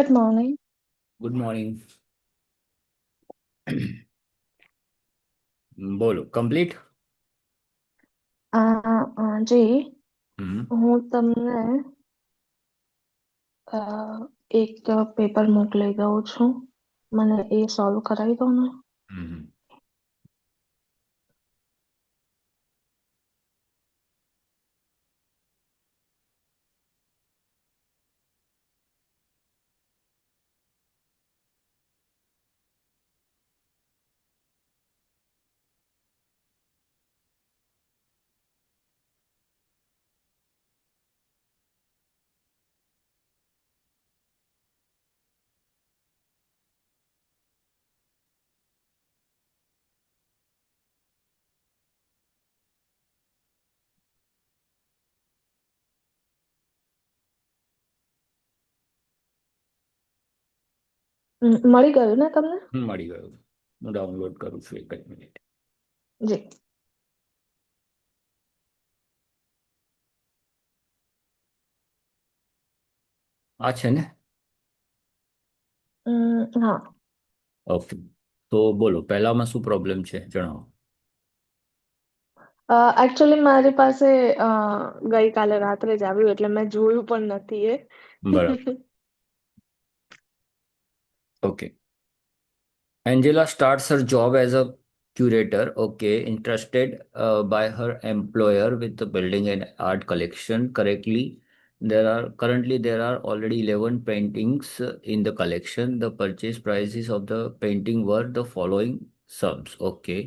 Good morning. Good morning. બોલો complete. જી, હમ. હું તમને અ, એક પેપર મોકલી દઉં છું. મને એ સોલ્વ કરાવી દો ને. હમ. મળી ગયું ને તમને? મળી ગયું. હું ડાઉનલોડ કરું છું, એક જ મિનિટ. જી. આ છે ને? હા. ઓકે. તો બોલો પહેલામાં શું પ્રોબ્લેમ છે જણાવો. એકચ્યુઅલી મારી પાસે અ, ગઈકાલે રાત્રે જ આવ્યું એટલે મેં જોયું પણ નથી એ. બરાબર. Okay. Angela starts her job as a curator, okay, interested by her employer with the building and art collection. Correctly, there are already 11 paintings in the collection. The purchase prices of the painting were the following sums. Okay.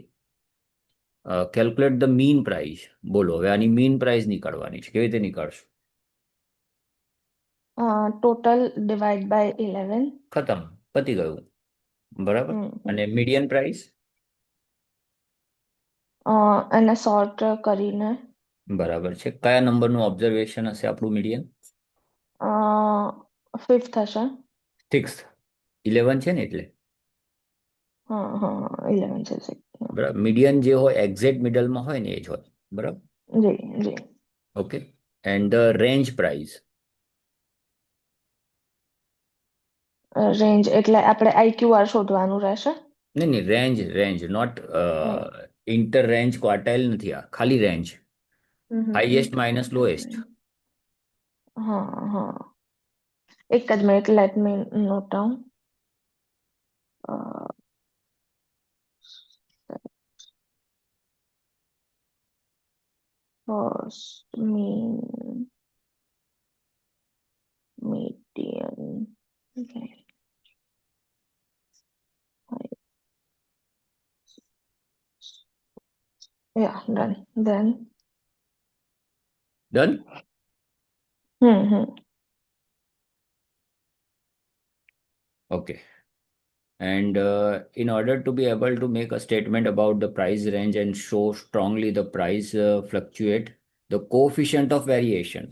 Calculate the mean price. બોલો હવે આની mean price નીકાળવાની છે, કેવી રીતે નીકાળશું? Total divide by 11. ખતમ, પતી ગયું. બરાબર. હમ હમ. અને મીડિયન પ્રાઇસ? એને સોર્ટ કરીને બરાબર છે. કયા નંબરનું ઓબ્ઝર્વેશન હશે આપણું મીડિયન? ફિફ્થ હશે. સિક્સ. 11 છે ને એટલે. હા હા, 11 છે. બરાબર. મીડિયન જે હોય એક્ઝેક્ટ મિડલમાં હોય ને એ જ હોય. બરાબર. જી જી. Okay. And the range price. Range એટલે આપણે આઈક્યુઆર શોધવાનું રહેશે. નહીં નહીં, range range not hmm inter range quartile નથી, આ ખાલી રેન્જ. Highest minus lowest. હા હા, એક જ minute, let me note down. First median. Okay. Yeah done. Then done. Hmm. Okay. And in order to be able to make a statement about the price range and show strongly the price fluctuate, the coefficient of variation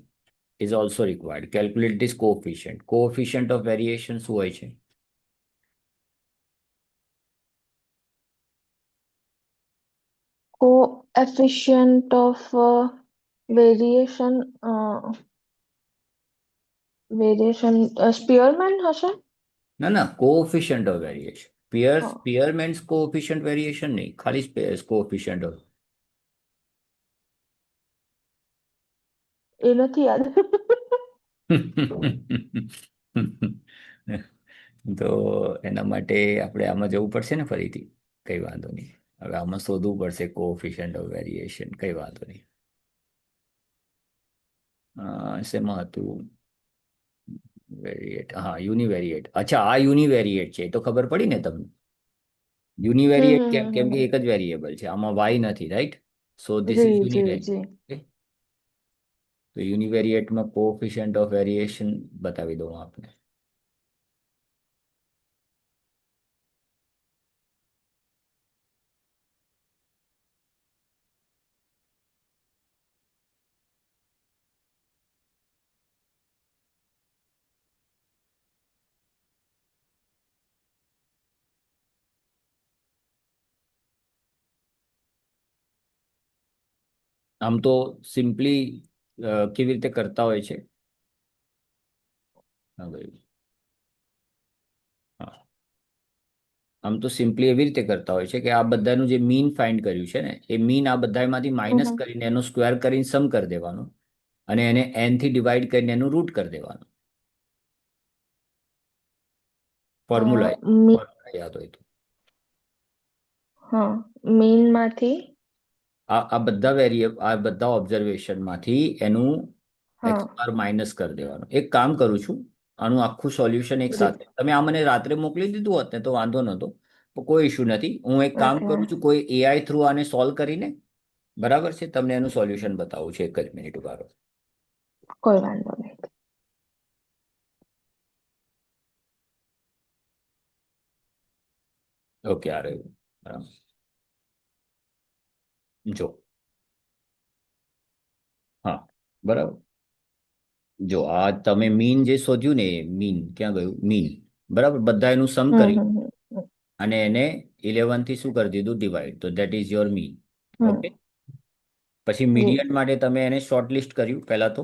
is also required. Calculate this coefficient. Coefficient of variation શું હોય છે? Coefficient of variation. Variation સ્પીયરમેન હશે. ના ના, coefficient of variation. હા, સ્પીયરમેન્સ coefficient variation નહીં, ખાલી coefficient of. એ નથી યાદ. તો એના માટે આપણે આમાં જવું પડશે ને ફરીથી. કઈ વાંધો નહીં. હવે આમાં શોધવું પડશે કોએફિશિયન્ટ ઓફ વેરિએશન. કઈ વાંધો નહીં. શેમાં હતું? વેરિએટ, હા, યુનિવેરિએટ. અચ્છા, આ યુનિવેરિએટ છે, એ તો ખબર પડી ને તમને. યુનિવેરિએટ કેમ? કેમ કે એક જ વેરિયેબલ છે, આમાં વાય નથી, right? So this is G G G. Univariate. તો યુનિવેરિએટમાં કોએફિશિયન્ટ ઓફ વેરિએશન બતાવી દઉં આપને. આમ તો સિમ્પલી કેવી રીતે કરતા હોય છે? હા ભાઈ, આમ તો સિમ્પલી એવી રીતે કરતા હોય છે કે આ બધાનું જે મીન ફાઇન્ડ કર્યું છે ને એ મીન આ બધામાંથી માઇનસ હમ કરીને એનો સ્ક્વેર કરીને સમ કરી દેવાનો અને એને n થી ડિવાઈડ કરીને એનું રૂટ કરી દેવાનું. ફોર્મ્યુલા મી ફોર્મ્યુલા યાદ હોય તો. હા, મીનમાંથી. આ બધા આ બધા ઓબ્ઝર્વેશનમાંથી એનું એક્સ હા. બાર માઇનસ કરી દેવાનું. એક કામ કરું છું, આનું આખું સોલ્યુશન એક જી. સાથે તમે આ મને રાત્રે મોકલી દીધું હોત ને તો વાંધો નહોતો, તો કોઈ ઇશ્યુ નથી. હું એક કામ ઓકે. કરું છું, કોઈ એઆઈ થ્રુ આને સોલ્વ કરીને બરાબર છે તમને એનું સોલ્યુશન બતાવું છું એક જ મિનિટ ઉભા રહો. કોઈ વાંધો નહીં. ઓકે આ રહ્યું બરાબર. જો હા બરાબર. જો આ તમે મીન જે શોધ્યું ને મીન ક્યાં ગયું મીન, બરાબર બધા એનું સમ હમ કર્યું હમ હમ અને એને 11 થી શું કરી દીધું ડિવાઈડ, તો that is your mean. Hmm. Okay. પછી જી. મીડિયન માટે તમે એને શોર્ટ લિસ્ટ કર્યું પહેલા તો,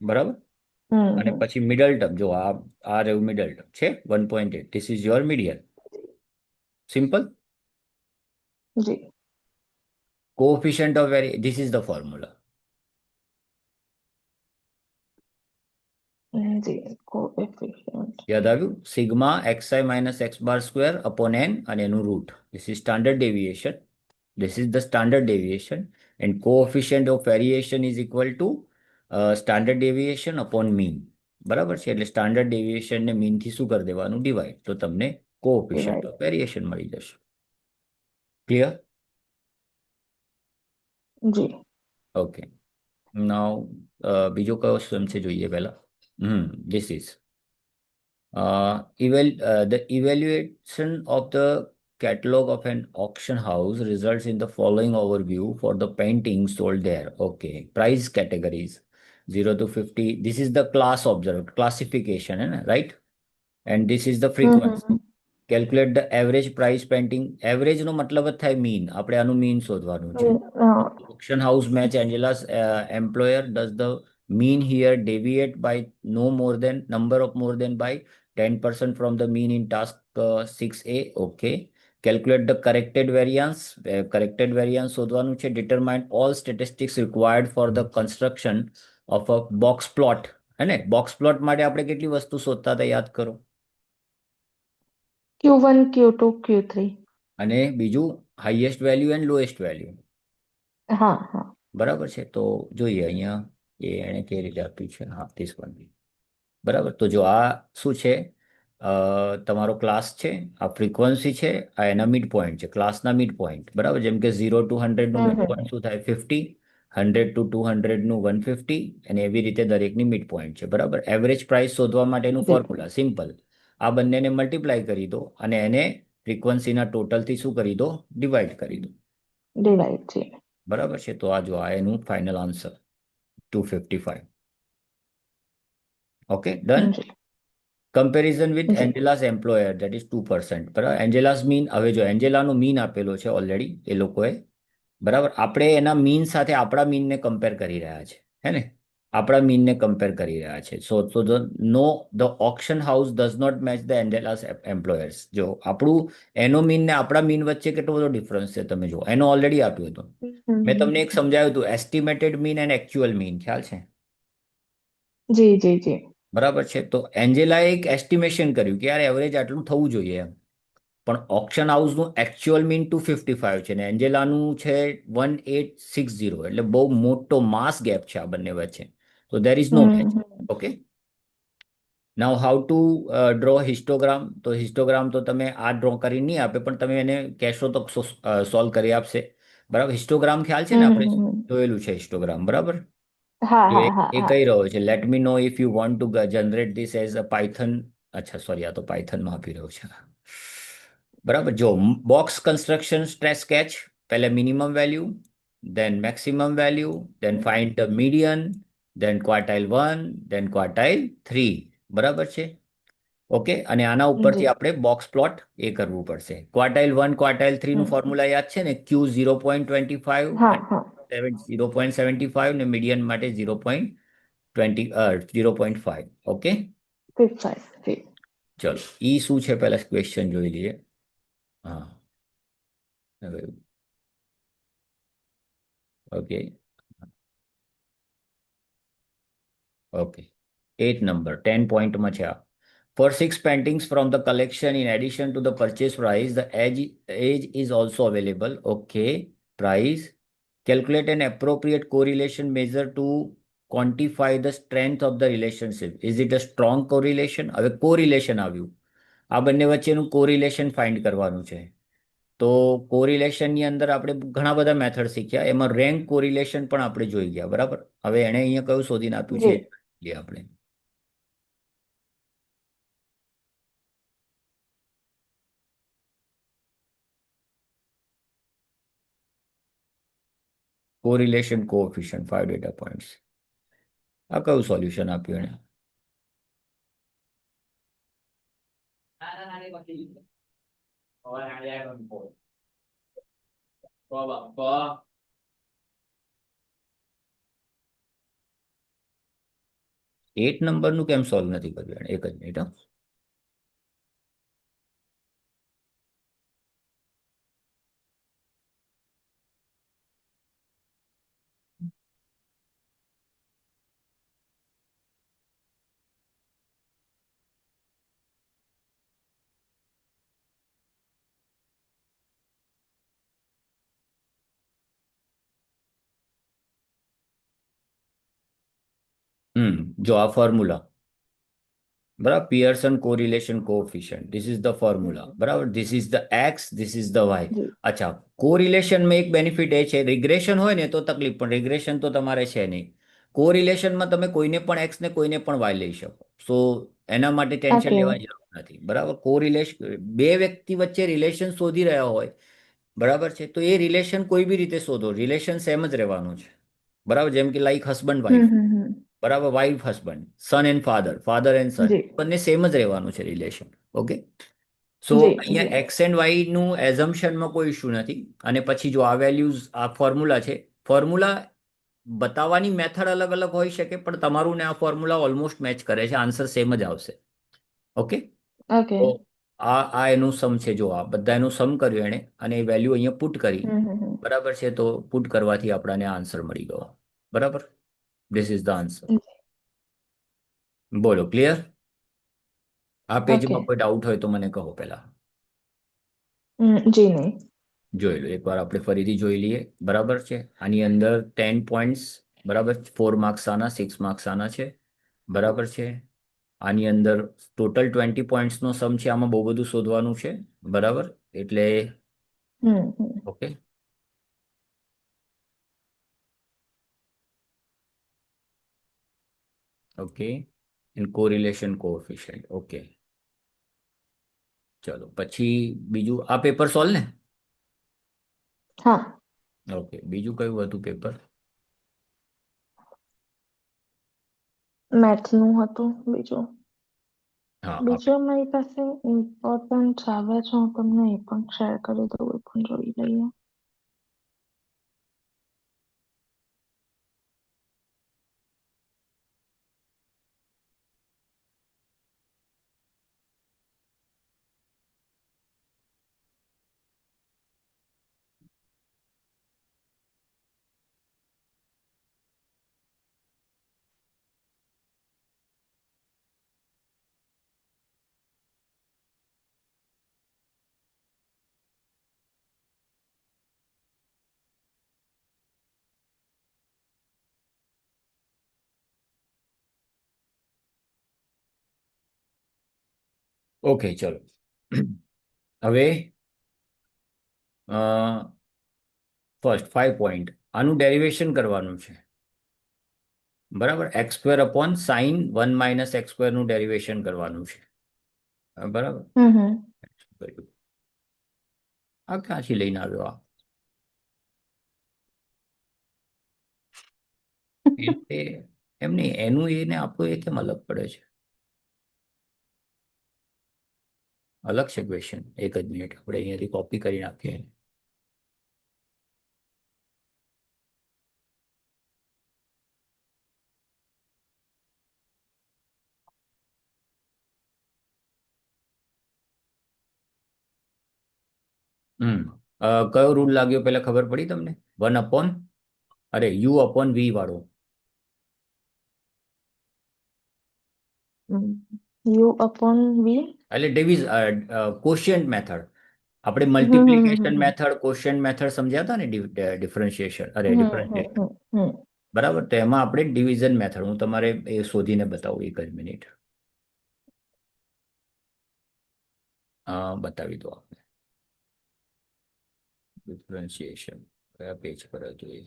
બરાબર. હમ અને હમ. પછી મિડલ ટર્મ જો આ રહ્યું મિડલ ટર્મ છે 1.8, this is your median. Simple. G. Coefficient of very this is the formula. G. Coefficient. યાદ આવ્યું? Sigma x i minus x bar square upon N અને એનું root. This is standard deviation. This is the standard deviation and coefficient of variation is equal to standard deviation upon mean. બરાબર છે, એટલે standard deviation ને mean થી શું કરી દેવાનું ડિવાઈડ, તો તમને કોએફિશિયન્ટ ડિવાઈડ. ઓફ વેરિએશન મળી જશે. ક્લિયર? જી. ઓકે. નાઉ બીજો કયો સમ છે જોઈએ પહેલા. This is the evaluation of the catalog of an auction house results in the following overview for the paintings sold there. Okay. Price categories 0 to 50. This is the class observed, classification, right? And this is the hmm frequency. Hmm calculate the average price painting. એવરેજનો મતલબ જ થાય mean. આપણે આનું mean શોધવાનું છે. હમ. Auction house match Angela's employer. Does the mean here deviate by no more than number of more than by 10% from the mean in task 6A? Okay. Calculate the corrected variance. Corrected variance શોધવાનું છે. Determine all statistics required for the construction of a box plot. હે ને box plot માટે આપણે કેટલી વસ્તુ શોધતા હતા યાદ કરો. Q1, Q2, Q3. અને બીજું highest value and lowest value. હા હા. બરાબર છે, તો જોઈએ અહીંયા એ એણે કઈ રીતે આપ્યું છે. હા ધીસ વન. બરાબર, તો જો આ શું છે, તમારો ક્લાસ છે, આ ફ્રીક્વન્સી છે, આ એના મિડ પોઈન્ટ છે, ક્લાસના મિડ પોઈન્ટ. બરાબર, જેમ કે 0 to 100 નું મિડ પોઈન્ટ હમ. શું થાય 50, 100 to 200 નું 150, અને એવી રીતે દરેકની મિડ પોઈન્ટ છે. બરાબર, એવરેજ પ્રાઇસ શોધવા માટેનું જી. Formula simple. આ બંનેને મલ્ટીપ્લાય કરી દો અને એને ફ્રીક્વન્સીના ટોટલથી શું કરી દો ડિવાઈડ કરી દો. ડિવાઈડ. જી. બરાબર છે, તો આ જો આ એનું ફાઇનલ આન્સર 255. Okay done. જી. કમ્પેરિઝન વિથ જી. Angela's employer that is 2%. બરાબર, એન્જેલાસ મીન. હવે જો એન્જેલાનો મીન આપેલો છે ઓલરેડી એ લોકોએ. બરાબર, આપણે એના મીન સાથે આપણા મીનને કમ્પેર કરી રહ્યા છે, હે ને? આપણા મીનને કમ્પેર કરી રહ્યા છે. So the auction house does not match the Angela's employers. જો આપણું એનો મીન ને આપણા મીન વચ્ચે કેટલો બધો ડિફરન્સ છે તમે જો. એનો ઓલરેડી આપ્યું હતું. મેં તમને એક હમ. સમજાવ્યું હતું estimated mean and actual mean, ખ્યાલ છે? જી જી જી. બરાબર છે, તો એન્જેલાએ એક એસ્ટિમેશન કર્યું કે યાર એવરેજ આટલું થવું જોઈએ એમ. પણ ઓક્શન હાઉસનું એકચ્યુઅલ મીન 255 છે ને એન્જેલાનું છે 1860. એટલે બહુ મોટો માસ ગેપ છે આ બંને વચ્ચે. તો there is no match. Hmm. Okay. Now how to draw histogram. તો હિસ્ટોગ્રામ તો તમે આ ડ્રો કરી નહીં આપે, પણ તમે એને કહેશો તો સોલ્વ કરી આપશે. બરાબર, હિસ્ટોગ્રામ ખ્યાલ છે ને, આપણે હમ. જોયેલું છે હિસ્ટોગ્રામ. બરાબર. હા જો હા હા એ હા. કહી રહ્યો છે let me know if you want to generate this as a Python. અચ્છા સોરી, આ તો પાયથનમાં આપી રહ્યો છે. બરાબર, જો બોક્સ કન્સ્ટ્રક્શન સ્ટ્રેસ સ્કેચ. પહેલે minimum value, then maximum value, then find the median, then quartile 1, then quartile 3. બરાબર છે. ઓકે, અને આના ઉપરથી જી. આપણે બોક્સ પ્લોટ એ કરવું પડશે. ક્વાર્ટાઇલ 1 ક્વાર્ટાઇલ 3 નું હમ. ફોર્મ્યુલા યાદ છે ને, Q 0.25 હા અને હા. 0.75 ને મીડિયન માટે 0.20 0.5. ઓકે. 55. જી. ચલો ઈ શું છે પહેલા ક્વેશ્ચન જોઈ લઈએ. હા, હવે ઓકે. ઓકે. 8 નંબર 10 પોઈન્ટમાં છે આ. For six paintings from the collection, in addition to the purchase price, the age is also available. Okay. Price. Calculate an appropriate correlation measure to quantify the strength of the relationship. Is it a strong correlation? હવે correlation આવ્યું. આ બંને વચ્ચેનું correlation find કરવાનું છે. તો કોરિલેશનની અંદર આપણે ઘણા બધા મેથડ શીખ્યા, એમાં રેન્ક કોરિલેશન પણ આપણે જોઈ ગયા, બરાબર. હવે એણે અહીંયા કયું શોધીને આપ્યું છે જી. એ જોઈએ આપણે. Correlation coefficient 5 data points. આ કયું સોલ્યુશન આપ્યું એણે? એટ નંબરનું કેમ સોલ્વ નથી કર્યું એણે? એક જ મિનિટ. જો આ ફોર્મ્યુલા, બરાબર, Pearson correlation coefficient, this is the formula, hmm. બરાબર. This is the x, this is the y. જી. અચ્છા, કોરિલેશનમાં એક બેનિફિટ એ છે, રિગ્રેશન હોય ને તો તકલીફ, પણ રિગ્રેશન તો તમારે છે નહીં. કોરિલેશનમાં તમે કોઈને પણ એક્સ ને કોઈને પણ વાય લઈ શકો. સો એના માટે ટેન્શન ઓકે. લેવાની જરૂર નથી, બરાબર. કોરિલેશન, બે વ્યક્તિ વચ્ચે રિલેશન શોધી રહ્યા હોય, બરાબર છે, તો એ રિલેશન કોઈ બી રીતે શોધો, રિલેશન સેમ જ રહેવાનું છે, બરાબર. જેમ કે લાઈક હસબન્ડ વાઈફ, હમ. બરાબર, wife husband, son and father, father and son, જી. બંને સેમ જ રહેવાનું છે રિલેશન. ઓકે. સો જી. જી. અહીંયા એક્સ એન્ડ વાય નું એઝમ્પશનમાં કોઈ ઇશ્યુ નથી. અને પછી જો આ વેલ્યુઝ, આ ફોર્મ્યુલા છે, ફોર્મ્યુલા બતાવવાની મેથડ અલગ અલગ હોઈ શકે, પણ તમારું ને આ ફોર્મ્યુલા ઓલમોસ્ટ મેચ કરે છે, આન્સર સેમ જ આવશે. ઓકે. ઓકે. તો આ એનું સમ છે, જો આ બધા એનું સમ કર્યું એણે, અને એ વેલ્યુ અહીંયા પુટ કરી, હમ. બરાબર છે. તો પુટ કરવાથી આપણને આન્સર મળી ગયો, બરાબર. This is the answer. બોલો, ક્લિયર? આ ઓકે. પેજમાં કોઈ ડાઉટ હોય તો મને કહો પહેલા. જી નહીં. જોઈ લો એકવાર, આપણે ફરીથી જોઈ લઈએ, બરાબર છે. આની અંદર 10 પોઈન્ટ્સ, બરાબર. 4 માર્ક્સ આના, 6 માર્ક્સ આના છે, બરાબર છે. આની અંદર ટોટલ 20 પોઈન્ટ્સનો સમ છે, આમાં બહુ બધું શોધવાનું છે, બરાબર. એટલે hmm. Okay. Okay. In correlation coefficient. Okay. ચલો પછી બીજું આ પેપર સોલ્વ ને. હા. ઓકે, બીજું કયું હતું પેપર? મેથ્સનું હતું બીજું. હા, બીજું મારી પાસે ઇમ્પોર્ટન્ટ આવે છે, હું તમને એ પણ શેર કરી દઉં, એ પણ જોઈ લઈએ. ઓકે, ચલો. હવે ફર્સ્ટ 5 પોઈન્ટ, આનું ડેરિવેશન કરવાનું છે, બરાબર. x² / sin 1 - x² નું ડેરિવેશન કરવાનું છે, બરાબર. હમ. આ ક્યાંથી લઈને આવ્યો આ? એમ નહીં, એનું એને આપણું એ કેમ અલગ પડે છે? અલગ છે ક્વેશ્ચન. એક જ મિનિટ, આપણે અહીંયાથી કોપી કરી નાખીએ. હમ કયો રૂલ લાગ્યો પહેલા ખબર પડી તમને? 1 અપોન, અરે યુ અપોન વી વાળો. યુ અપોન વી. એટલે કોશિયન્ટ મેથડ. આપણે હમ હમ મલ્ટિપ્લિકેશન હમ મેથડ, કોશિયન્ટ મેથડ સમજ્યા હતા ને, ડિફરન્શિએશન, અરે હમ હમ ડિફરન્શિએશન. હમ હમ બરાબર, તો એમાં આપણે ડિવિઝન મેથડ, હું તમારે એ શોધીને બતાવું, એક જ મિનિટ. બતાવી દો આપણે. ડિફરન્શિએશન કયા પેજ પર હતું એ?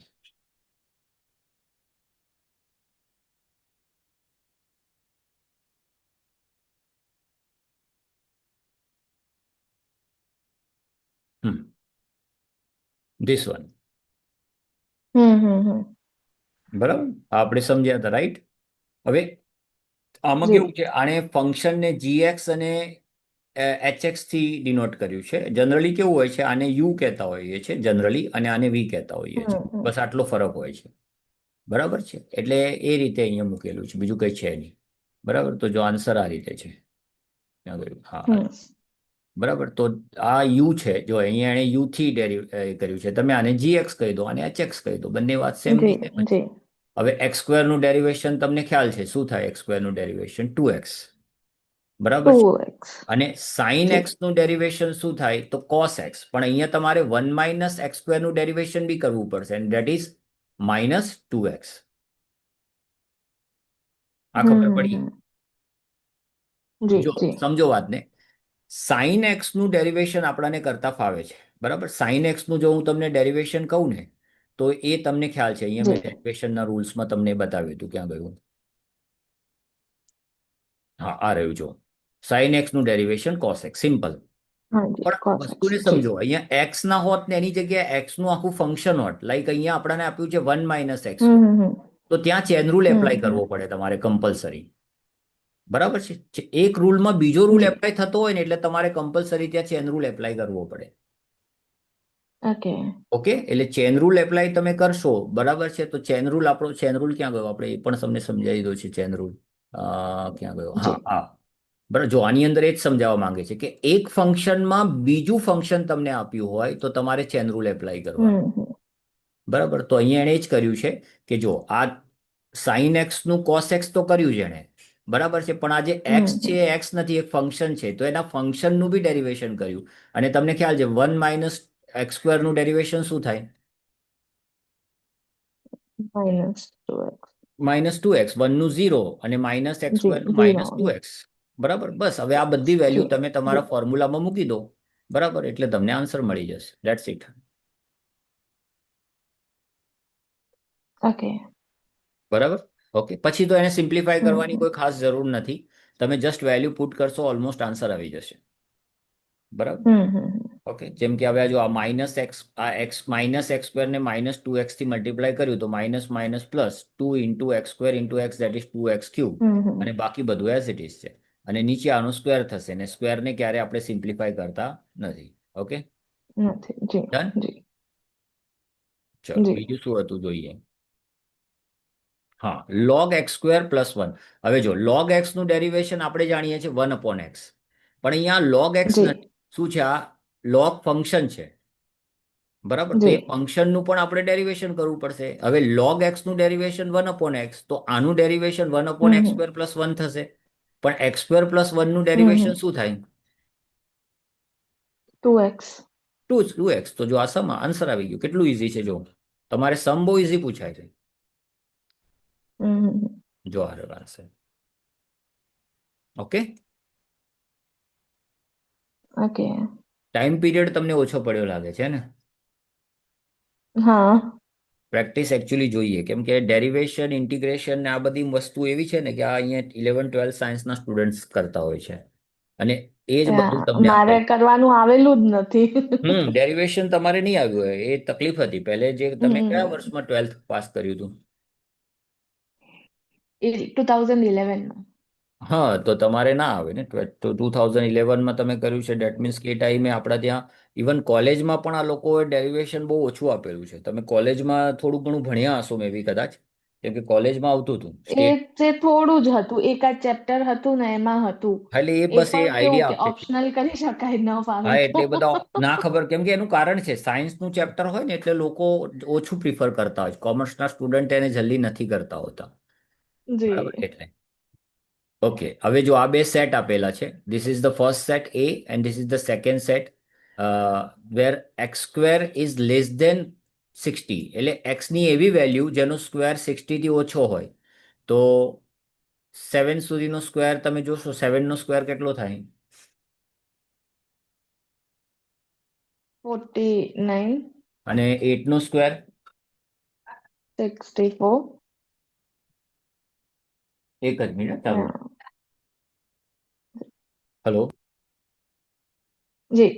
This one. હમ. બરાબર, આપણે સમજ્યા હતા, રાઈટ? હવે આમાં જી. કેવું છે, આને ફંક્શનને જીએક્સ અને એચએક્સ થી ડિનોટ કર્યું છે. જનરલી કેવું હોય છે, આને યુ કહેતા હોઈએ છે જનરલી, અને આને વી કહેતા હોઈએ છે. હમ. બસ આટલો ફરક હોય છે. બરાબર છે, એટલે એ રીતે અહીંયા મૂકેલું છે, બીજું કંઈ છે નહીં. બરાબર, તો જો આન્સર આ રીતે છે. ક્યાં ગયું? હા, હમ. બરાબર. તો આ યુ છે, જો અહીંયા એણે યુ થી કર્યું છે. તમે આને જીએક્સ કહી દો, આને એચએક્સ કહી દો, બંને વાત સેમ જી ની સેમ જ છે. જી. હવે એક્સ સ્ક્વેરનું ડેરિવેશન તમને ખ્યાલ છે શું થાય? એક્સ સ્ક્વેરનું ડેરિવેશન 2x. બરાબર ટુ છે. એક્સ. અને સાઇન જી. એક્સ નું ડેરિવેશન શું થાય? તો કોસ એક્સ. પણ અહીંયા તમારે 1 - x² નું ડેરિવેશન બી કરવું પડશે, એન્ડ ધેટ ઇઝ -2x. આ ખબર પડી? હમ. જી જો જી. સમજો વાતને. સાઇન એક્સ નું ડેરિવેશન આપણને કરતા ફાવે છે. બરાબર, સાઇન એક્સ નું જો હું તમને ડેરિવેશન કહું ને, તો એ તમને ખ્યાલ છે. અહીંયા મેં જી. ડેરિવેશનના રૂલ્સમાં તમને બતાવ્યું હતું. ક્યાં ગયું? હા, આ રહ્યું જો. સાઇન એક્સ નું ડેરિવેશન કોસ એક્સ, સિમ્પલ. હા જી, પણ કોસ એક્સ. વસ્તુને જી. સમજો, અહીંયા એક્સ ના હોત ને એની જગ્યાએ એક્સ નું આખું ફંક્શન હોત, લાઈક અહીંયા આપણને આપ્યું છે 1 - x², હમ. તો ત્યાં ચેન રૂલ એપ્લાય હમ. કરવો પડે તમારે કમ્પલસરી. બરાબર છે, એક રૂલમાં બીજો રૂલ જી. એપ્લાય થતો હોય ને, એટલે તમારે કમ્પલસરી ત્યાં ચેન રૂલ એપ્લાય કરવો પડે. ઓકે. ઓકે, એટલે ચેન રૂલ એપ્લાય તમે કરશો. બરાબર છે, તો ચેન રૂલ, આપણો ચેન રૂલ ક્યાં ગયો? આપણે એ પણ તમને સમજાવી દો છે ચેન રૂલ. ક્યાં ગયો? હા, જી. હા. બરાબર, જો આની અંદર એ જ સમજાવવા માંગે છે કે એક ફંક્શનમાં બીજું ફંક્શન તમને આપ્યું હોય તો તમારે ચેન રૂલ એપ્લાય કરવાનો. હમ. બરાબર, તો અહીંયા એણે જ કર્યું છે કે જો આ સાઇન એક્સ નું કોસ એક્સ તો કર્યું છે એણે. બરાબર છે, પણ આ જે એક્સ છે, હમ. એક્સ નથી, એક ફંક્શન છે, તો એના ફંક્શનનું બી ડેરિવેશન કર્યું. અને તમને ખ્યાલ છે 1 - x² નું ડેરિવેશન શું થાય? -2x. -2x. 1 નું 0 અને જી. -x² નું ઝીરો. -2x. બરાબર, બસ હવે આ બધી વેલ્યુ જી. તમે જી. તમારા ફોર્મ્યુલામાં મૂકી દો. બરાબર, એટલે તમને આન્સર મળી જશે. That's it. ઓકે. બરાબર. ઓકે, પછી તો એને સિમ્પ્લિફાય કરવાની હમ. કોઈ ખાસ જરૂર નથી. તમે જસ્ટ વેલ્યુ પુટ કરશો, ઓલમોસ્ટ આન્સર આવી જશે. બરાબર. હમ. ઓકે, જેમ કે હવે જો આ -x, આ x -x² ને -2x થી મલ્ટીપ્લાય કર્યું, તો minus minus plus 2 × x² × x, that is 2x³ હમ. અને બાકી બધું એઝ ઇટ ઇઝ છે. અને નીચે આનો સ્ક્વેર થશે, ને સ્ક્વેરને ક્યારે આપણે સિમ્પ્લિફાય કરતા નથી. ઓકે, નથી. જી. ડન. જી. ચલો, જી. બીજું શું હતું જોઈએ. હા, log x² + 1. હવે જો log x નું ડેરિવેશન આપણે જાણીએ છીએ 1/x, પણ અહીંયા log x જી. નથી. શું છે આ? log ફંક્શન છે. બરાબર, તો એ જી. ફંક્શનનું પણ આપણે ડેરિવેશન કરવું પડશે. હવે log x નું ડેરિવેશન 1/x, તો આનું ડેરિવેશન 1/x² હમ. + 1 થશે. પણ x² + 1 નું હમ. ડેરિવેશન શું થાય? 2x. 2x. તો જો આ સમ, આન્સર આવી ગયું. કેટલું ઈઝી છે જો. તમારે સમ બહુ ઈઝી પૂછાય છે. હમ. જો આ રહ્યો answer. Okay, okay. Time period તમને ઓછો પડ્યો લાગે છે ને? હા. પ્રેક્ટિસ એકચ્યુઅલી જોઈએ, કેમ કે ડેરિવેશન, ઇન્ટિગ્રેશન ને આ બધી વસ્તુ એવી છે ને કે આ અહીંયા 11th-12th સાયન્સના સ્ટુડન્ટ્સ કરતા હોય છે. અને એ જ બધું તમને મારે આપે. કરવાનું આવેલું જ નથી. ડેરિવેશન તમારે નહીં આવ્યું હોય, એ તકલીફ હતી. પહેલે જે તમે કયા હમ. વર્ષમાં 12th પાસ કર્યું હતું? 2011 માં. હા, તો તમારે ના આવે ને. તો 2011માં તમે કર્યું છે, ડેટ મીન્સ કે એ ટાઈમે આપણા ત્યાં ઇવન કોલેજમાં પણ આ લોકોએ ડેરિવેશન બહુ ઓછું આપેલું છે. તમે કોલેજમાં થોડું ઘણું ભણ્યા હશો મે બી કદાચ, કેમ કે કોલેજમાં આવતું હતું એ સ્ટેટ. તે થોડું જ હતું, એકાદ ચેપ્ટર હતું ને એમાં હતું. એટલે એ એ બસ એ પણ કેવું આઈડિયા કે આપે છે. ઓપ્શનલ કરી શકાય, ન ફાવે હા તો. એટલે બધા ના ખબર, કેમ કે એનું કારણ છે સાયન્સનું ચેપ્ટર હોય ને એટલે લોકો ઓછું પ્રિફર કરતા હોય, કોમર્સના સ્ટુડન્ટ એને જલ્દી નથી કરતા હોતા. બરાબર જી. એટલે ઓકે, હવે જો આ બે સેટ આપેલા છે, this is the first set A and this is the second set, where x square is less than 60, એટલે એક્સ ની એવી વેલ્યુ જેનો સ્ક્વેર 60 થી ઓછો હોય. તો 7 સુધીનો સ્ક્વેર તમે જોશો, 7 નો સ્ક્વેર કેટલો થાય? 49. અને 8 નો સ્ક્વેર? 64. એક જ મિનિટ ચાલુ. હલો. જી.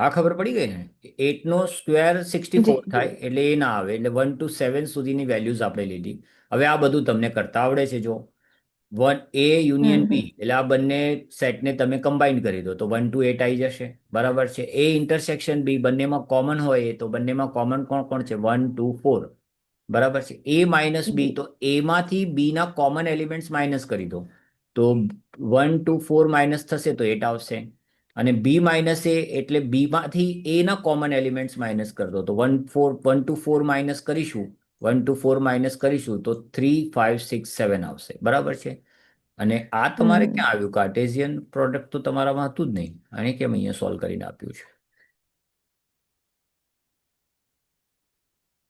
આ ખબર પડી ગઈ ને? 8 નો સ્ક્વેર 64 જી. થાય એટલે એ ના આવે, એટલે 1 to 7 સુધીની વેલ્યુઝ આપણે લીધી. હવે આ બધું તમને કરતા આવડે છે જો. વન એ યુનિયન હમ. બી એટલે આ બંને સેટને તમે કમ્બાઈન કરી દો તો 1 to 8 આવી જશે. બરાબર છે. એ ઇન્ટરસેક્શન બી બંનેમાં કોમન હોય તો બંનેમાં કોમન કોણ કોણ છે? 1 2 4. બરાબર છે. એ માઇનસ બી, જી. તો એમાંથી બી ના કોમન એલિમેન્ટ્સ માઇનસ કરી દો તો 1 to 4 માઇનસ થશે તો 8 આવશે. અને બી માઇનસ એ એટલે બી માંથી એ ના કોમન એલિમેન્ટ્સ માઇનસ કરી દો તો 1 to 4 માઇનસ કરીશું, 1 to 4 માઇનસ કરીશું તો 3 5 6 7 આવશે. બરાબર છે. અને આ તમારે હમ. ક્યાં આવ્યું? કાર્ટેશિયન પ્રોડક્ટ તો તમારામાં હતું જ નહીં, અને કેમ અહીંયા સોલ્વ કરીને આપ્યું છે?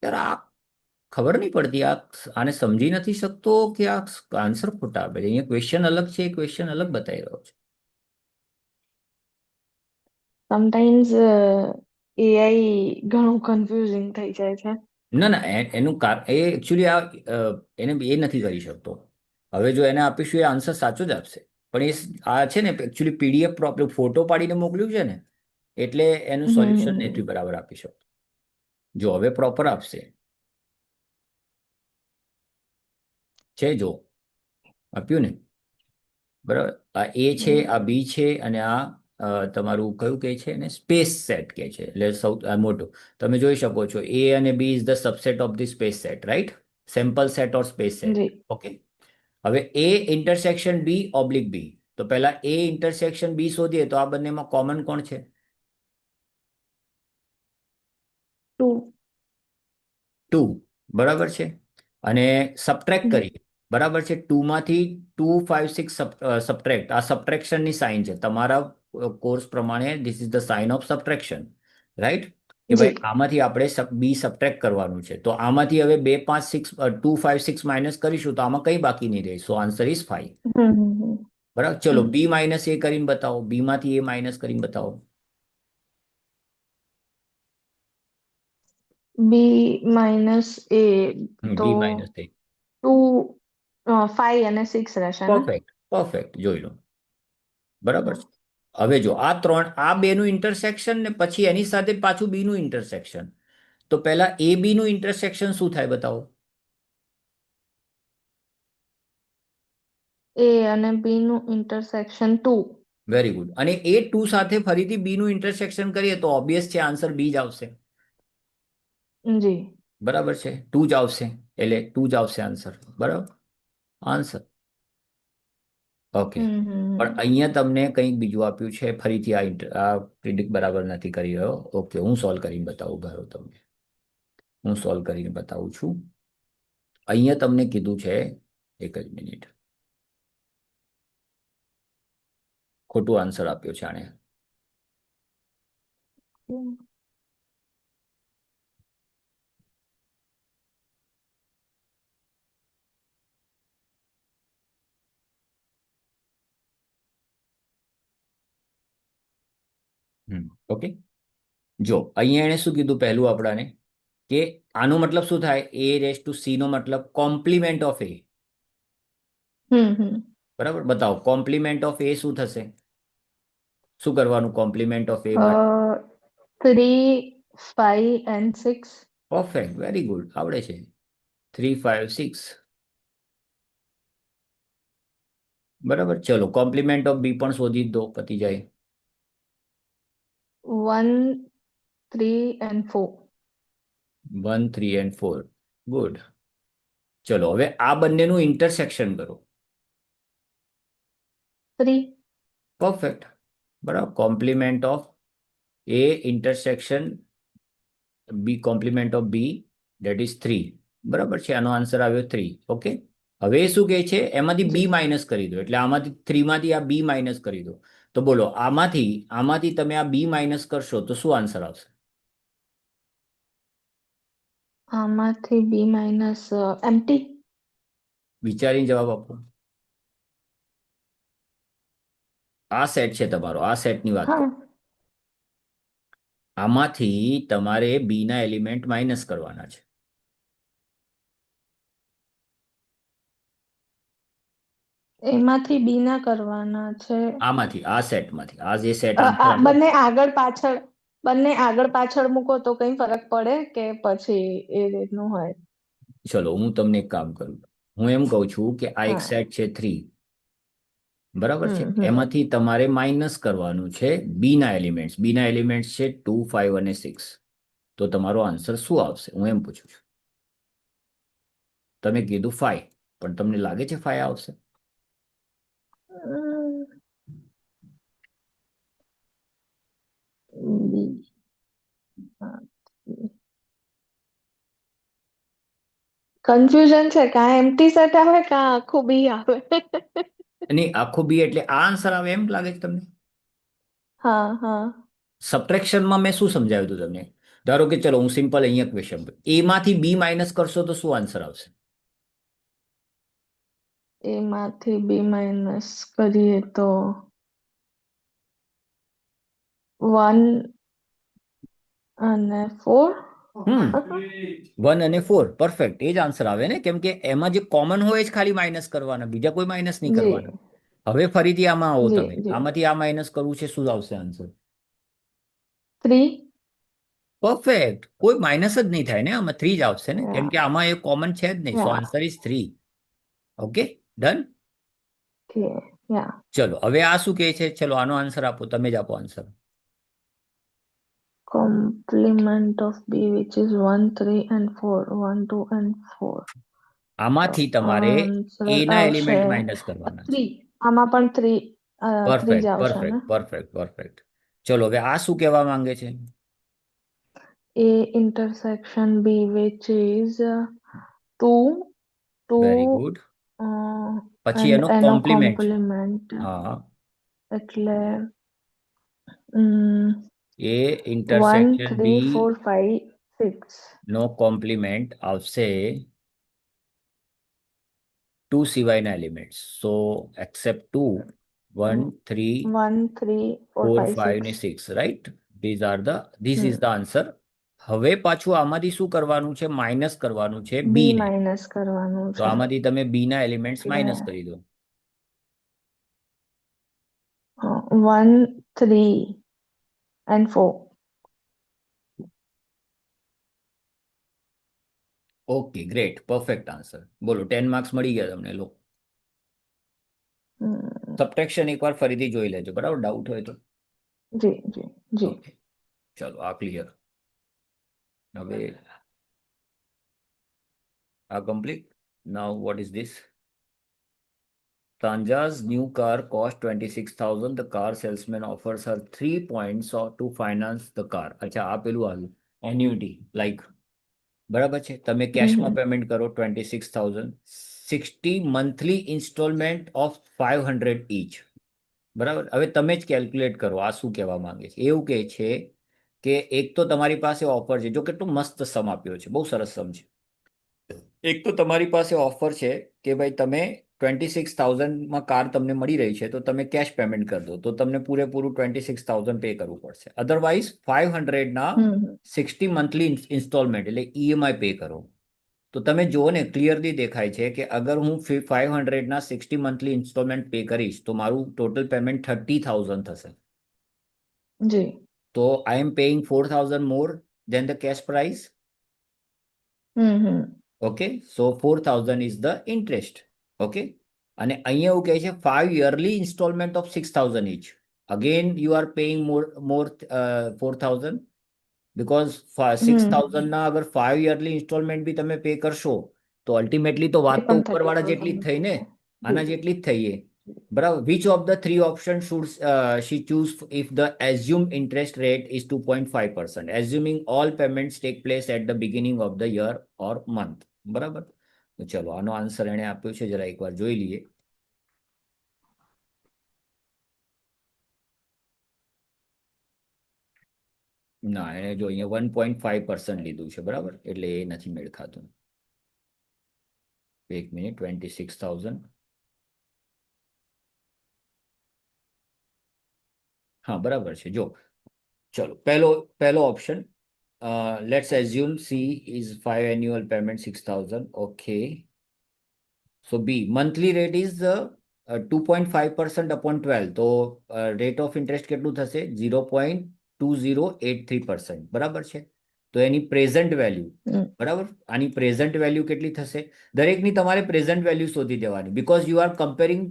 યાર આ ખબર નહીં પડતી, આને સમજી નથી શકતો કે આ આન્સર ખોટા આપે છે. અહીંયા ક્વેશ્ચન અલગ છે, ક્વેશ્ચન અલગ બતાવી રહ્યો છે. સમટાઈમ્સ એઆઈ ઘણું કન્ફ્યુઝિંગ થઈ જાય છે. ના ના એનું એ એકચ્યુઅલી એને એ નથી કરી શકતો. હવે જો એને આપીશું એ આન્સર સાચો જ આપશે, પણ આ છે ને એકચ્યુઅલી પીડીએફ પ્રોબ્લેમ ફોટો પાડીને મોકલ્યું છે ને, એટલે એનું સોલ્યુશન હમ. નથી બરાબર આપી શકતો. જો હવે પ્રોપર આપશે છે, જો આપ્યું ને બરાબર. આ એ છે, આ બી છે, અને આ તમારું કયું કે છે ને સ્પેસ સેટ કે છે, એટલે સૌ મોટું તમે જોઈ શકો છો. એ અને B is the subset of the space set, right? Sample set or space set. G. Okay. હવે એ ઇન્ટરસેક્શન બી ઓબ્લિક બી, તો પહેલા એ ઇન્ટરસેક્શન બી શોધીએ તો આ બંનેમાં કોમન કોણ છે? 2. 2. બરાબર છે. અને સબટ્રેક્ટ જી. કરીએ. બરાબર છે. 2 માંથી 2 5 6 સબટ્રેક્ટ, આ સબટ્રેક્શનની સાઇન છે તમારા કોર્સ પ્રમાણે. This is the sign of subtraction, right? કે ભાઈ જી. આમાંથી આપણે બી સબટ્રેક્ટ કરવાનું છે, તો આમાંથી હવે 2 5 6 2 5 6 માઇનસ કરીશું તો આમાં કઈ બાકી નહીં રહે, સો આન્સર ઇઝ 5. હમ. બરાબર. ચલો બી માઇનસ એ કરીને બતાવો, બી માંથી એ માઇનસ કરીને બતાવો. B-A તો બી માઇનસ એ. 2, 5 અને 6 રહેશે ને? પરફેક્ટ, પરફેક્ટ, જોઈ લો. બરાબર છે. હવે જો આ ત્રણ, આ બે નું ઇન્ટરસેક્શન ને પછી એની સાથે પાછું બી નું ઇન્ટરસેક્શન, તો પહેલા એ બી નું ઇન્ટરસેક્શન શું થાય બતાવો? A અને B નું ઇન્ટરસેક્શન 2. Very good. અને એ 2 સાથે ફરીથી બી નું ઇન્ટરસેક્શન કરીએ તો ઓબ્વિયસ છે આન્સર બી જ આવશે. જી. બરાબર છે. 2 જ આવશે, એટલે 2 જ આવશે આન્સર. બરાબર. Answer okay. પણ હમ. અહીંયા તમને કંઈક બીજું આપ્યું છે, ફરીથી આ પ્રિડિક્ટ બરાબર નથી કરી રહ્યો. ઓકે, હું સોલ્વ કરીને બતાવું ભરો તમને. હું સોલ્વ કરીને બતાવું છું. અહીંયા તમને કીધું છે, એક જ મિનિટ, ખોટું આન્સર આપ્યો છે આણે. ઓકે. જો અહીંયા એને શું કીધું પહેલું આપણાને, કે આનો મતલબ શું થાય? A રેઝ ટુ સી નો મતલબ કોમ્પ્લિમેન્ટ ઓફ એ. હમ બરાબર, બતાવો કોમ્પ્લિમેન્ટ ઓફ એ શું થશે? શું કરવાનું કોમ્પ્લિમેન્ટ ઓફ એ માટે? 3, 5 and 6. પરફેક્ટ, વેરી ગુડ, આવડે છે. 3, 5, 6. બરાબર, ચલો કોમ્પ્લિમેન્ટ ઓફ બી પણ શોધી જ દો, પતી જાય. 1, 3 and 4. 1, 3 and 4. ગુડ. ચલો હવે આ બંનેનું ઇન્ટરસેક્શન કરો. 3. પરફેક્ટ. બરાબર, complement of A intersection B, complement of B, that is 3. બરાબર છે, આનો આન્સર આવ્યો 3. ઓકે, હવે એ શું કહે છે, એમાંથી બી જી. માઇનસ કરી દો, એટલે આમાંથી 3 માંથી આ બી માઇનસ કરી દો. તો બોલો આમાંથી તમે આ બી માઇનસ કરશો તો શું આન્સર આવશે? આમાંથી બી માઇનસ એમ્પ્ટી. વિચારીને જવાબ આપો. આ સેટ છે તમારો, આ સેટની વાત કરો. હા, આમાંથી તમારે બી ના એલિમેન્ટ માઇનસ કરવાના છે. એમાંથી બી ના કરવાના છે. આમાંથી, આ સેટમાંથી, આ જે સેટ આન્સર આ આપ્યો. બંને આગળ પાછળ મૂકો તો કઈ ફરક પડે કે પછી એ રીતનું હોય? ચલો હું તમને એક કામ કરું, હું એમ કહું છું કે આ એક હા. સેટ છે 3, બરાબર છે, હમ એમાંથી તમારે માઇનસ કરવાનું છે બી ના એલિમેન્ટ્સ. બી ના એલિમેન્ટ્સ છે 2, 5 અને 6. તો તમારો આન્સર શું આવશે, હું એમ પૂછું છું. તમે કીધું 5, પણ તમને લાગે છે 5 આવશે? કન્ફ્યુઝન છે, કાં એમ્પ્ટી સેટ આવે કાં આખું બી આવે. અને આખું બી એટલે આ આન્સર આવે એમ લાગે છે તમને? હા હા. સબટ્રેક્શનમાં મેં શું સમજાવ્યું હતું તમને? ધારો કે ચલો હું સિમ્પલ અહીંયા ક્વેશ્ચન, એમાંથી બી માઇનસ કરશો તો શું આન્સર આવશે? એમાંથી બી માઇનસ કરીએ તો 1 અને 4. 1 અને 4, પરફેક્ટ, એ જ આન્સર આવે ને, કેમ કે એમાં જે કોમન હોય જ ખાલી માઇનસ કરવાના, બીજા કોઈ માઇનસ નહીં જી કરવાના. હવે ફરીથી આમાં આવો જી તમે, જી. આમાંથી આ માઇનસ કરવું છે, શું આવશે આન્સર? 3. પરફેક્ટ, કોઈ માઇનસ જ નહીં થાય ને, આમાં 3 જ આવશે ને, કેમ યા કે આમાં એ કોમન છે જ નહીં. સો યા આન્સર ઇઝ 3. Okay, done. કે યા. ચલો હવે આ શું કહે છે, ચલો આનો આન્સર આપો, તમે જ આપો answer. Complement of B which is 1, 3 and 4. 1, 2 and 4. તો આમાંથી તમારે આન્સર એ ના આવશે એલિમેન્ટ માઇનસ કરવાના છે. 3. આમાં પણ 3, 3 જ પરફેક્ટ, આવશે ને? Perfect, perfect, perfect. ચલો હવે આ શું કહેવા માંગે છે? A intersection B which is 2, very 2 good. Uh, પછી and એનો એનો કોમ્પ્લિમેન્ટ. કોમ્પ્લિમેન્ટ હા, એટલે એ 1, ઇન્ટરસેક્શન 3, બી 4, 5, 6. નો કોમ્પ્લિમેન્ટ આવશે 2 સિવાયના એલિમેન્ટ્સ. સો એક્સેપ્ટ 2, 1, 3, 1, 3, 4, 4, 5, 5 ને 6. 6, right? This is hmm the answer. હવે પાછું આમાંથી શું કરવાનું છે, માઇનસ કરવાનું છે બી બી ને. માઇનસ કરવાનું તો છે. આમાંથી તમે બી ના એલિમેન્ટ્સ એટલે માઇનસ કરી દો. 1, 3 and 4. Okay, great, perfect answer. બોલો 10 માર્ક્સ મળી ગયા તમને, લો. સબટ્રેક્શન એકવાર ફરીથી જોઈ લેજો, બરાબર, ડાઉટ હોય તો. જી જી જી. ઓકે, ચલો આ ક્લિયર. હવે આ complete. Now what is this? Tanja's new car cost 26,000. The car salesman offers her 3 points to finance the car. અચ્છા, આ પેલું આવ્યું એન્યુટી, લાઈક, બરાબર છે, તમે કેશમાં પેમેન્ટ કરો 26,000, 60 મંથલી ઇન્સ્ટોલમેન્ટ ઓફ 500 ઈચ. બરાબર, હવે તમે જ કેલ્ક્યુલેટ કરો આ શું કહેવા માંગે છે. એવું કહે છે કે એક તો તમારી પાસે ઓફર છે, જો કેટલું મસ્ત સમ આપ્યો છે, બહુ સરસ સમ છે. એક તો તમારી પાસે ઓફર છે કે ભાઈ તમે 26,000માં કાર તમને મળી રહી છે, તો તમે કેશ પેમેન્ટ કરી દો, તો તમને પૂરેપૂરું 26,000 પે કરવું પડશે. અધરવાઇઝ 500ના હમ 60 મંથલી ઇન્સ્ટોલમેન્ટ એટલે ઈએમઆઈ પે કરો. તો તમે જુઓ ને ક્લિયરલી દેખાય છે કે અગર હું 500 ના 60 મંથલી ઇન્સ્ટોલમેન્ટ પે કરીશ તો મારું ટોટલ પેમેન્ટ 30,000 થશે. જી. તો I am paying 4,000 more than the cash price. Hmm. Okay, so 4,000 is the interest. Okay, અને અહીંયા એવું કહે છે 5 yearly instalment of 6,000 each. Again you are paying more 4,000 because 6,000 ના અગર 5 યરલી ઇન્સ્ટોલમેન્ટ બી તમે પે કરશો તો અલ્ટિમેટલી તો એ વાત તો પણ ઉપરવાળા જેટલી જ થઈ ને, 30,000. આના જી. જેટલી જ થઈએ. બરાબર. Which of the three option should she choose if the assume interest rate is 2.5%, assuming all payments take place at the beginning of the year or month. બરાબર. તો ચલો આનો આન્સર એણે આપ્યો છે, જરા એકવાર જોઈ લઈએ. ના, એને જો અહીંયા 1.5% લીધું છે. બરાબર, એટલે એ નથી મેળ ખાતું. એક મિનિટ. 26,000. હા, બરાબર છે. જો ચલો પહેલો option, let's assume C is 5 annual payment 6,000. Okay, so B monthly rate is 2.5% upon 12. તો રેટ ઓફ ઇન્ટરેસ્ટ કેટલું થશે? 0.2083%. બરાબર છે. તો એની પ્રેઝન્ટ વેલ્યુ, બરાબર, આની પ્રેઝન્ટ વેલ્યુ કેટલી થશે? દરેકની તમારે પ્રેઝન્ટ વેલ્યુ શોધી દેવાની, because you are comparing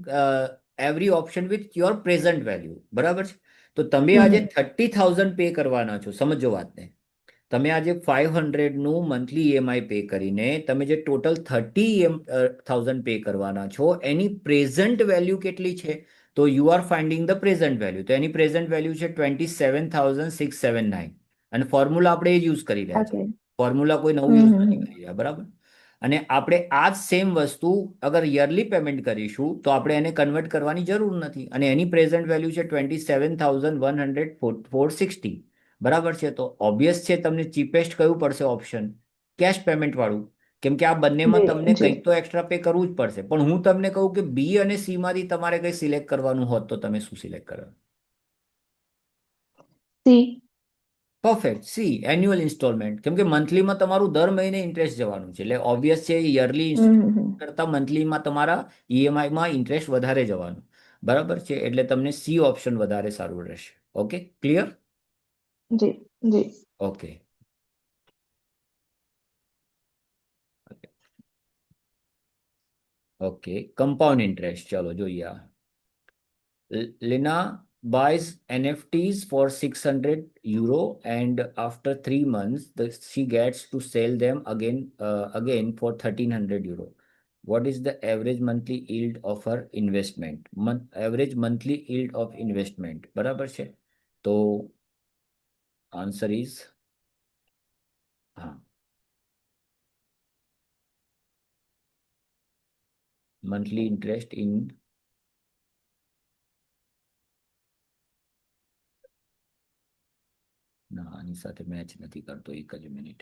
every option with your present value. બરાબર છે. તો તમે આજે 30,000 પે કરવાના છો. સમજો વાતને. તમે આજે 500 નું મંથલી ઈએમઆઈ પે કરીને તમે જે ટોટલ 30,000 પે કરવાના છો એની પ્રેઝન્ટ વેલ્યુ કેટલી છે? તો you are finding the present value. તો એની પ્રેઝન્ટ વેલ્યુ છે 27,679. અને ફોર્મ્યુલા આપણે એ યુઝ કરી રહ્યા છે. ઓકે. ફોર્મ્યુલા કોઈ નવું યુઝ નથી કરી રહ્યા. બરાબર. અને આપણે આ જ સેમ વસ્તુ અગર યરલી પેમેન્ટ કરીશું તો આપણે એને કન્વર્ટ કરવાની જરૂર નથી. અને એની પ્રેઝન્ટ વેલ્યુ છે 27,100,460. બરાબર છે. તો ઓબ્વિયસ છે તમને ચીપેસ્ટ કયું પડશે ઓપ્શન? કેશ પેમેન્ટ વાળું. કેમ કે આ બંનેમાં તમને જી. કંઈક તો એક્સ્ટ્રા પે કરવું જ પડશે. પણ હું તમને કહું કે બી અને સી માંથી તમારે કંઈ સિલેક્ટ કરવાનું હોત તો તમે શું સિલેક્ટ કરો? C. Perfect, C annual installment. કેમ કે મંથલીમાં તમારું દર મહિને ઇન્ટરેસ્ટ જવાનું છે. એટલે ઓબ્વિયસ છે યરલી કરતા મંથલીમાં તમારા ઈએમઆઈમાં ઇન્ટરેસ્ટ વધારે જવાનું. બરાબર છે. એટલે તમને સી ઓપ્શન વધારે સારું રહેશે. Okay, clear? જી. જી. ઓકે. Okay, compound interest. ચલો જોઈએ. Lina buys NFTs for 600 euro, and after 3 months, she gets to sell them again for 1,300 euro. What is the average monthly yield of her investment? Average monthly yield of investment. બરાબર છે. તો answer is હા, monthly interest in, ના આની સાથે match નથી કરતો. એક જ મિનિટ.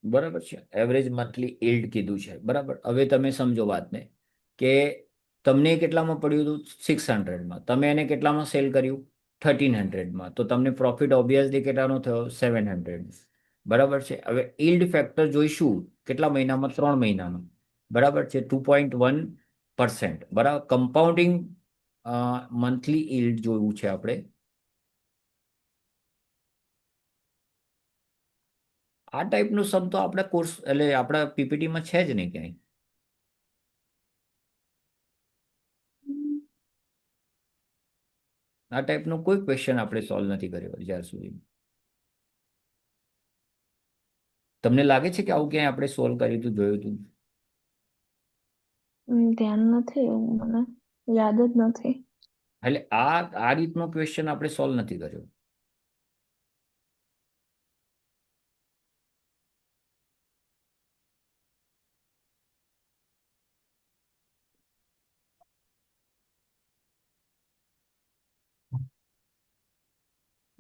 બરાબર છે. એવરેજ મંથલી યીલ્ડ કીધું છે. બરાબર. હવે તમે સમજો વાતને કે તમને કેટલામાં પડ્યું હતું? 600માં. તમે એને કેટલામાં સેલ કર્યું? 1,300માં. તો તમને પ્રોફિટ ઓબ્વિયસલી કેટલાનો થયો? 700. બરાબર છે. હવે યીલ્ડ ફેક્ટર જોઈશું કેટલા મહિનામાં? 3 મહિનામાં. બરાબર છે. 2.1%. બરાબર. કમ્પાઉન્ડિંગ મંથલી યીલ્ડ જોયું છે આપણે. આ ટાઈપનું સમ તો આપણા કોર્સ એટલે આપણા પીપીટીમાં છે જ નહીં ક્યાંય. આ ટાઈપનો કોઈ ક્વેશ્ચન આપણે સોલ્વ નથી કર્યો જ્યાર સુધી. તમને લાગે છે કે આવું ક્યાંય આપણે સોલ્વ કર્યું હતું, જોયું હતું? ધ્યાન નથી, એવું મને યાદ જ નથી. એટલે આ રીતનો ક્વેશ્ચન આપણે સોલ્વ નથી કર્યો.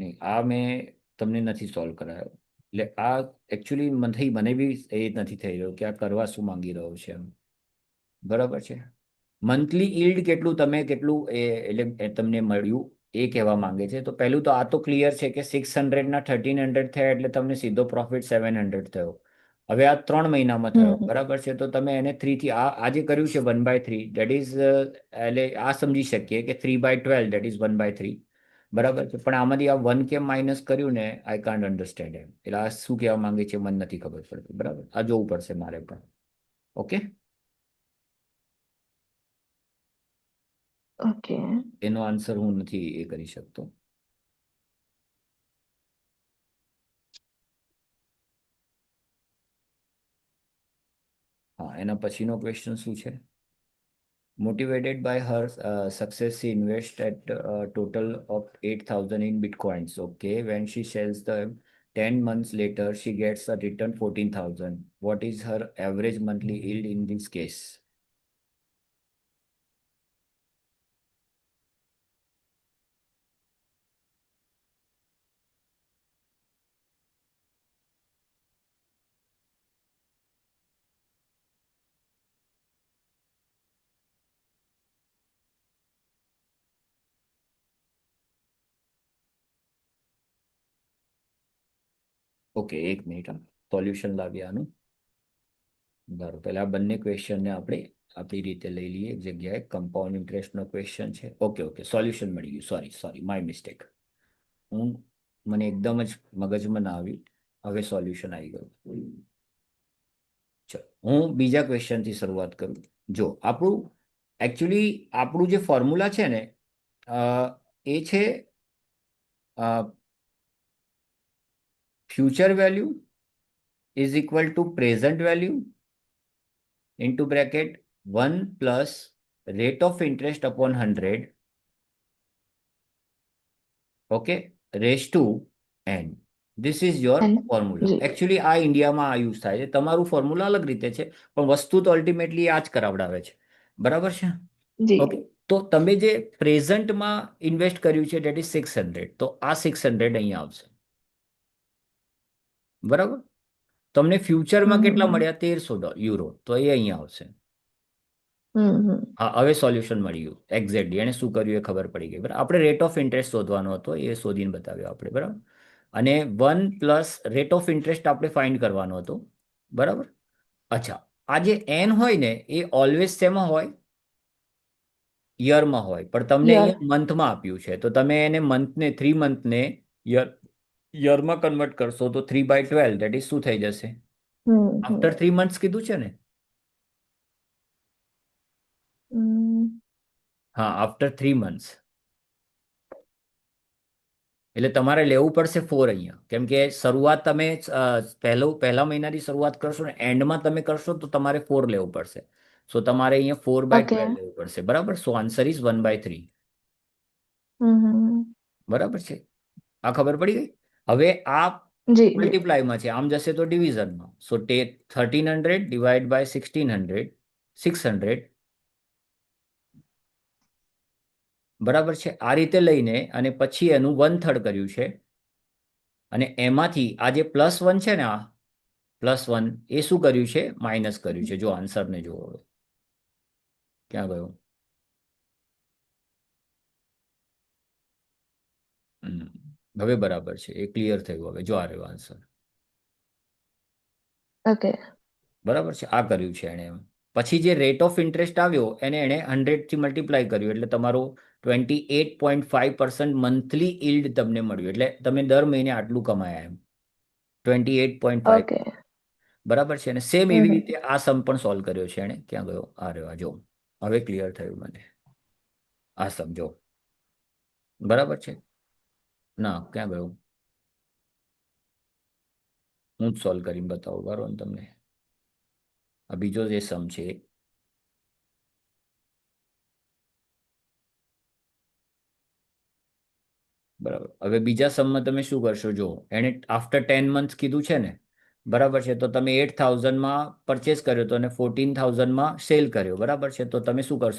નહીં, આ મેં તમને નથી સોલ્વ કરાયો. એટલે આ એકચ્યુઅલી મને બી એ નથી થઈ રહ્યો કે આ કરવા શું માંગી રહ્યો છે એમ. બરાબર છે. મંથલી ઈલ્ડ કેટલું તમે કેટલું એટલે તમને મળ્યું એ કહેવા માંગે છે. તો પહેલું તો આ તો ક્લિયર છે કે 600 ના 1300 થયા એટલે તમને સીધો પ્રોફિટ 700 થયો. હવે આ 3 મહિનામાં થયો, હમ બરાબર છે. તો તમે એને 3 થી આ જે કર્યું છે 1/3 દેટ ઇઝ એટલે આ સમજી શકીએ કે 3/12 દેટ ઇઝ 1/3. બરાબર છે. પણ આમાંથી આ 1 કેમ માઇનસ કર્યું ને આઈ કાન્ટ અન્ડરસ્ટેન્ડ એમ. એટલે આ શું કહેવા માંગે છે મને નથી ખબર પડતી. બરાબર, આ જોવું પડશે મારે પણ. Okay, okay. એનો આન્સર હું નથી એ કરી શકતો. હા, એના પછીનો ક્વેશ્ચન શું છે? Motivated by her success, she invests at a total of 8,000 in bitcoins. Okay, when she sells them 10 months later, she gets a return 14,000. What is her average monthly yield in this case? Okay, એક minute. Solution લાવીએ આનું. બરાબર, પહેલા આ બંને ક્વેશ્ચનને આપણે આપણી રીતે લઈ લઈએ એક જગ્યાએ. કમ્પાઉન્ડ ઇન્ટરેસ્ટનો ક્વેશ્ચન છે. ઓકે ઓકે, સોલ્યુશન મળી ગયું. Sorry sorry, my mistake. મને એકદમ જ મગજમાં ના આવી. હવે સોલ્યુશન આવી ગયું. ચલો, હું બીજા ક્વેશ્ચનથી શરૂઆત કરું. જો આપણું જે ફોર્મ્યુલા છે ને એ છે future value is equal to present value into bracket 1 plus rate of interest upon 100, okay, raised to n. This is your N formula. જી એકચ્યુઅલી આ ઇન્ડિયામાં આ યુઝ થાય છે. તમારું ફોર્મ્યુલા અલગ રીતે છે, પણ વસ્તુ તો અલ્ટિમેટલી આ જ કરાવડાવે છે. બરાબર છે. જી ઓકે, તો તમે જે પ્રેઝન્ટમાં ઇન્વેસ્ટ કર્યું છે ડેટ ઇઝ 600, તો આ 600 અહીંયા આવશે. બરાબર. તમને ફ્યુચરમાં કેટલા હમ મળ્યા? 1300 યુરો, તો એ અહીંયા આવશે. હમ હા, હવે સોલ્યુશન મળી ગયું. એક્ઝેક્ટલી એને શું કર્યું એ ખબર પડી ગઈ. બરાબર, આપણે રેટ ઓફ ઇન્ટરેસ્ટ શોધવાનો હતો, એ શોધીને બતાવ્યો આપણે. બરાબર, અને 1 પ્લસ રેટ ઓફ ઇન્ટરેસ્ટ આપણે ફાઇન્ડ કરવાનો હતો. બરાબર. અચ્છા, આ જે એન હોય ને એ ઓલવેઝ શેમાં હોય? યરમાં હોય. પણ તમને યર અહીંયા મંથમાં આપ્યું છે, તો તમે એને મંથને 3 મંથને યરમાં કન્વર્ટ કરશો તો 3/12 દેટ ઇઝ શું થઈ જશે? હમ આફ્ટર 3 મંથ્સ કીધું છે ને? હમ હા, આફ્ટર 3 મંથ્સ. એટલે તમારે લેવું પડશે 4 અહીંયા, કેમ કે શરૂઆત તમે પહેલા મહિનાની શરૂઆત કરશો ને એન્ડમાં તમે કરશો તો તમારે 4 લેવું પડશે. સો તમારે અહીંયા 4/12 ઓકે. લેવું પડશે. બરાબર. સો આન્સર ઇઝ 1/3. હમ બરાબર છે. આ ખબર પડી ગઈ. હવે આ જી જી મલ્ટીપ્લાયમાં છે, આમ જશે તો ડિવિઝનમાં. સો 1300 ડિવાઈડ બાય 1600, 600. બરાબર છે. આ રીતે લઈને અને પછી એનું 1/3 કર્યું છે. અને એમાંથી આ જે +1 છે ને, આ +1 એ શું કર્યું છે? માઇનસ કર્યું છે. જો આન્સરને જુઓ હવે ક્યાં ગયો. હવે બરાબર છે, એ ક્લિયર થયું. હવે જો આ રહ્યો આન્સર. ઓકે. બરાબર છે. આ કર્યું છે એણે એમ. પછી જે રેટ ઓફ ઇન્ટરેસ્ટ આવ્યો એને એણે 100 થી મલ્ટીપ્લાય કર્યું, એટલે તમારો 28.5% મંથલી ઈલ્ડ તમને મળ્યું. એટલે તમે દર મહિને આટલું કમાયા એમ. 28.5. ઓકે. બરાબર છે. અને સેમ એવી હમ રીતે આ સમ પણ સોલ્વ કર્યો છે એણે. ક્યાં ગયો? આ રહ્યો. આ જો હવે ક્લિયર થયું મને. આ સમજો. બરાબર છે. ના, ક્યાં ગયો? હું જ સોલ્વ કરીને બતાવું. બરાબર ને તમને. આ બીજો જે સમ છે બરાબર. હવે બીજા સમમાં તમે શું કરશો? જો એણે આફ્ટર 10 મંથ્સ કીધું છે ને, બરાબર છે. તો તમે 8,000માં પરચેસ કર્યો તો અને 14,000માં સેલ કર્યો. બરાબર છે. તો તમે શું કરશો?